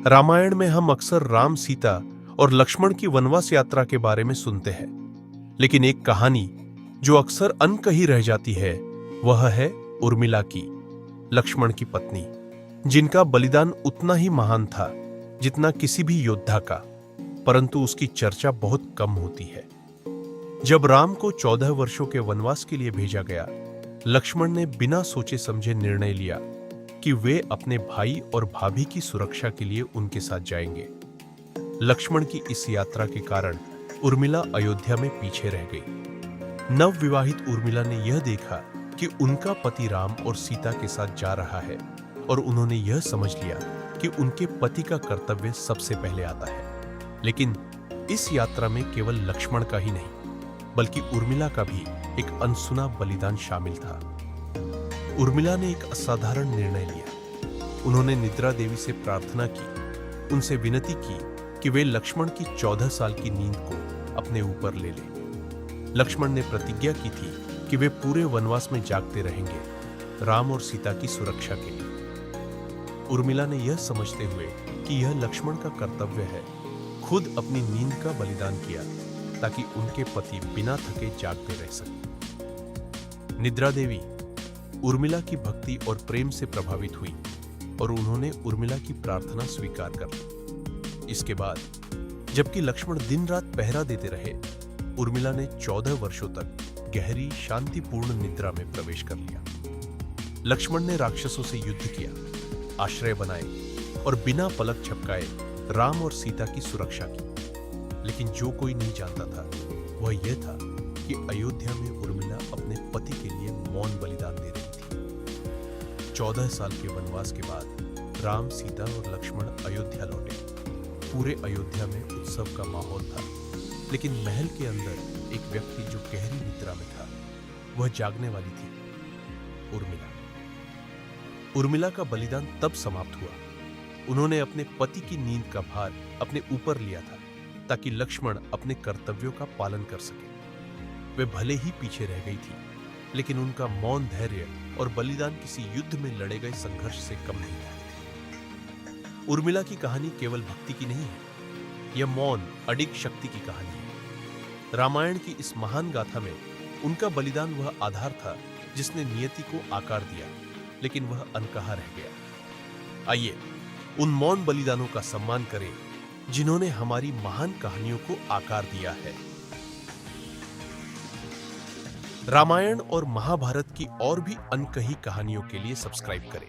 रामायण में हम अक्सर राम, सीता और लक्ष्मण की वनवास यात्रा के बारे में सुनते हैं, लेकिन एक कहानी जो अक्सर अनकही रह जाती है वह है उर्मिला की, लक्ष्मण की पत्नी, जिनका बलिदान उतना ही महान था जितना किसी भी योद्धा का, परंतु उसकी चर्चा बहुत कम होती है। जब राम को 14 वर्षों के वनवास के लिए भेजा गया, लक्ष्मण ने बिना सोचे समझे निर्णय लिया कि वे अपने भाई और भाभी की सुरक्षा के लिए उनके साथ जाएंगे। लक्ष्मण की इस यात्रा के कारण उर्मिला अयोध्या में पीछे रह गई। नवविवाहित उर्मिला ने यह देखा कि उनका पति राम और सीता के साथ जा रहा है और उन्होंने यह समझ लिया कि उनके पति का कर्तव्य सबसे पहले आता है। लेकिन इस यात्रा में केवल लक्ष्मण का ही नहीं, बल्कि उर्मिला का भी एक अनसुना बलिदान शामिल था। उर्मिला ने एक असाधारण निर्णय लिया। उन्होंने निद्रा देवी से प्रार्थना की, उनसे विनती की कि वे लक्ष्मण की 14 साल की नींद को अपने ऊपर ले लें। लक्ष्मण ने प्रतिज्ञा की थी कि वे पूरे वनवास में जागते रहेंगे, राम और सीता की सुरक्षा के लिए। उर्मिला ने यह समझते हुए कि यह लक्ष्मण का कर्तव्य है, खुद अपनी नींद का बलिदान किया ताकि उनके पति बिना थके जागते रह सकें। निद्रा देवी उर्मिला की भक्ति और प्रेम से प्रभावित हुई और उन्होंने उर्मिला की प्रार्थना स्वीकार कर ली। इसके बाद जबकि लक्ष्मण दिन रात पहरा देते रहे, उर्मिला ने 14 वर्षों तक गहरी शांतिपूर्ण निद्रा में प्रवेश कर लिया। लक्ष्मण ने राक्षसों से युद्ध किया, आश्रय बनाए और बिना पलक झपकाए राम और सीता की सुरक्षा की। लेकिन जो कोई नहीं जानता था वह यह था कि अयोध्या में उर्मिला अपने पति के लिए मौन बलिदान दे रही थी। 14 साल के वनवास के बाद राम, सीता और लक्ष्मण अयोध्या लौटे। पूरे अयोध्या में उत्सव का माहौल था, लेकिन महल के अंदर एक व्यक्ति जो गहरी निद्रा में था, वह जागने वाली थी, उर्मिला। उर्मिला का बलिदान तब समाप्त हुआ। उन्होंने अपने पति की नींद का भार अपने ऊपर लिया था ताकि लक्ष्मण अपने कर्तव्यों का पालन कर सके। वे भले ही पीछे रह गई थी, लेकिन उनका मौन धैर्य और बलिदान किसी युद्ध में लड़े गए संघर्ष से कम नहीं था। उर्मिला की कहानी केवल भक्ति की नहीं है, यह मौन अडिग शक्ति की कहानी है। रामायण की इस महान गाथा में उनका बलिदान वह आधार था जिसने नियति को आकार दिया, लेकिन वह अनकहा रह गया। आइए उन मौन बलिदानों का सम्मान करें जिन्होंने हमारी महान कहानियों को आकार दिया है। रामायण और महाभारत की और भी अनकही कहानियों के लिए सब्सक्राइब करें।